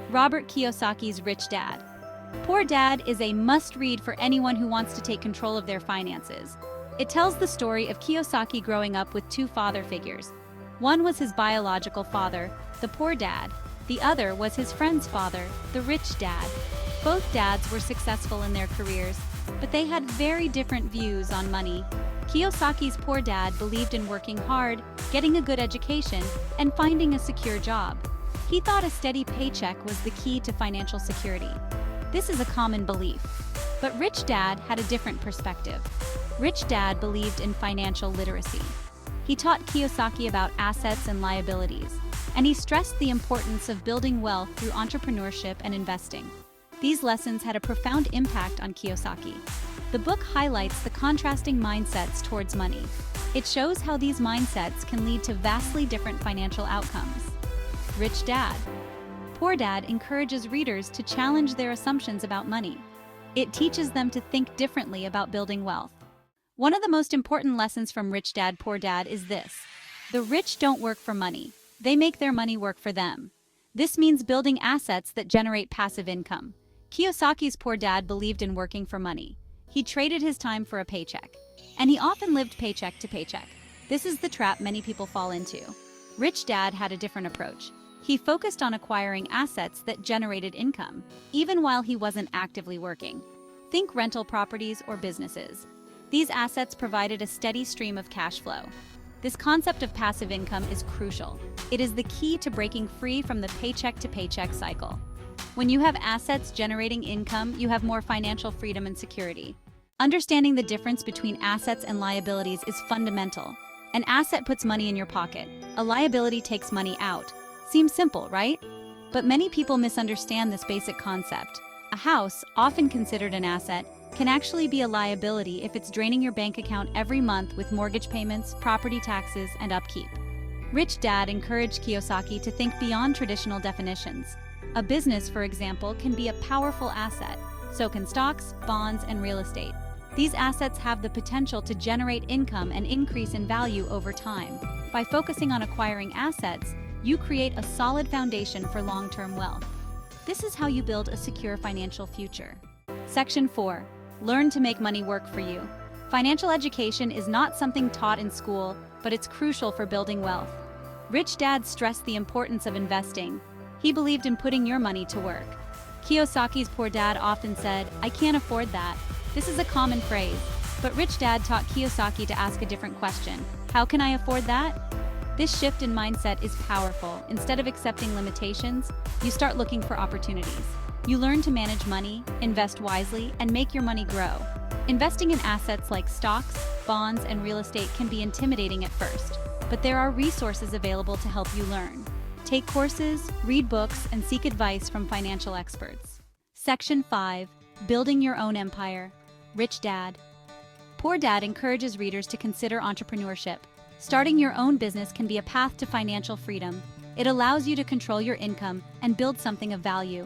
Robert Kiyosaki's Rich Dad. Poor Dad is a must-read for anyone who wants to take control of their finances. It tells the story of Kiyosaki growing up with two father figures. One was his biological father, the poor dad. The other was his friend's father, the rich dad. Both dads were successful in their careers, but they had very different views on money. Kiyosaki's poor dad believed in working hard, getting a good education, and finding a secure job. He thought a steady paycheck was the key to financial security. This is a common belief. But Rich Dad had a different perspective. Rich Dad believed in financial literacy. He taught Kiyosaki about assets and liabilities, and he stressed the importance of building wealth through entrepreneurship and investing. These lessons had a profound impact on Kiyosaki. The book highlights the contrasting mindsets towards money. It shows how these mindsets can lead to vastly different financial outcomes. Rich Dad. Poor Dad encourages readers to challenge their assumptions about money. It teaches them to think differently about building wealth. One of the most important lessons from Rich Dad, Poor Dad is this: the rich don't work for money. They make their money work for them. This means building assets that generate passive income. Kiyosaki's poor dad believed in working for money. He traded his time for a paycheck, and he often lived paycheck to paycheck. This is the trap many people fall into. Rich Dad had a different approach. He focused on acquiring assets that generated income, even while he wasn't actively working. Think rental properties or businesses. These assets provided a steady stream of cash flow. This concept of passive income is crucial. It is the key to breaking free from the paycheck-to-paycheck cycle. When you have assets generating income, you have more financial freedom and security. Understanding the difference between assets and liabilities is fundamental. An asset puts money in your pocket. A liability takes money out. Seems simple, right? But many people misunderstand this basic concept. A house, often considered an asset, can actually be a liability if it's draining your bank account every month with mortgage payments, property taxes, and upkeep. Rich Dad encouraged Kiyosaki to think beyond traditional definitions. A business, for example, can be a powerful asset. So can stocks, bonds, and real estate. These assets have the potential to generate income and increase in value over time. By focusing on acquiring assets, you create a solid foundation for long-term wealth. This is how you build a secure financial future. Section 4. Learn to make money work for you. Financial education is not something taught in school, but it's crucial for building wealth. Rich Dad stressed the importance of investing. He believed in putting your money to work. Kiyosaki's poor dad often said, "I can't afford that." This is a common phrase, but Rich Dad taught Kiyosaki to ask a different question. How can I afford that? This shift in mindset is powerful. Instead of accepting limitations, you start looking for opportunities. You learn to manage money, invest wisely, and make your money grow. Investing in assets like stocks, bonds, and real estate can be intimidating at first, but there are resources available to help you learn. Take courses, read books, and seek advice from financial experts. Section 5. Building your own empire. Rich Dad. Poor Dad encourages readers to consider entrepreneurship. Starting your own business can be a path to financial freedom. It allows you to control your income and build something of value.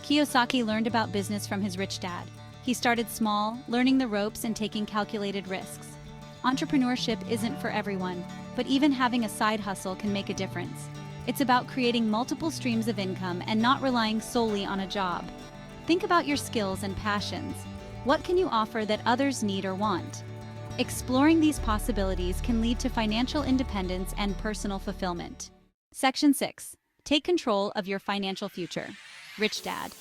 Kiyosaki learned about business from his rich dad. He started small, learning the ropes and taking calculated risks. Entrepreneurship isn't for everyone, but even having a side hustle can make a difference. It's about creating multiple streams of income and not relying solely on a job. Think about your skills and passions. What can you offer that others need or want? Exploring these possibilities can lead to financial independence and personal fulfillment. Section 6. Take control of your financial future. Rich Dad.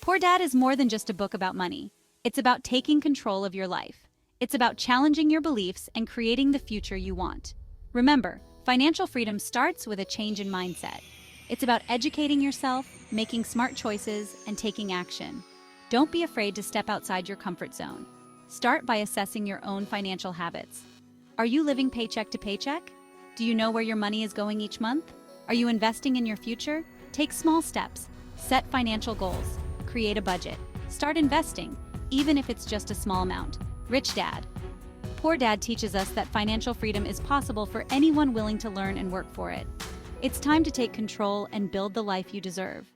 Poor Dad is more than just a book about money. It's about taking control of your life. It's about challenging your beliefs and creating the future you want. Remember, financial freedom starts with a change in mindset. It's about educating yourself, making smart choices, and taking action. Don't be afraid to step outside your comfort zone. Start by assessing your own financial habits. Are you living paycheck to paycheck? Do you know where your money is going each month? Are you investing in your future? Take small steps. Set financial goals. Create a budget. Start investing, even if it's just a small amount. Rich Dad. Poor Dad teaches us that financial freedom is possible for anyone willing to learn and work for it. It's time to take control and build the life you deserve.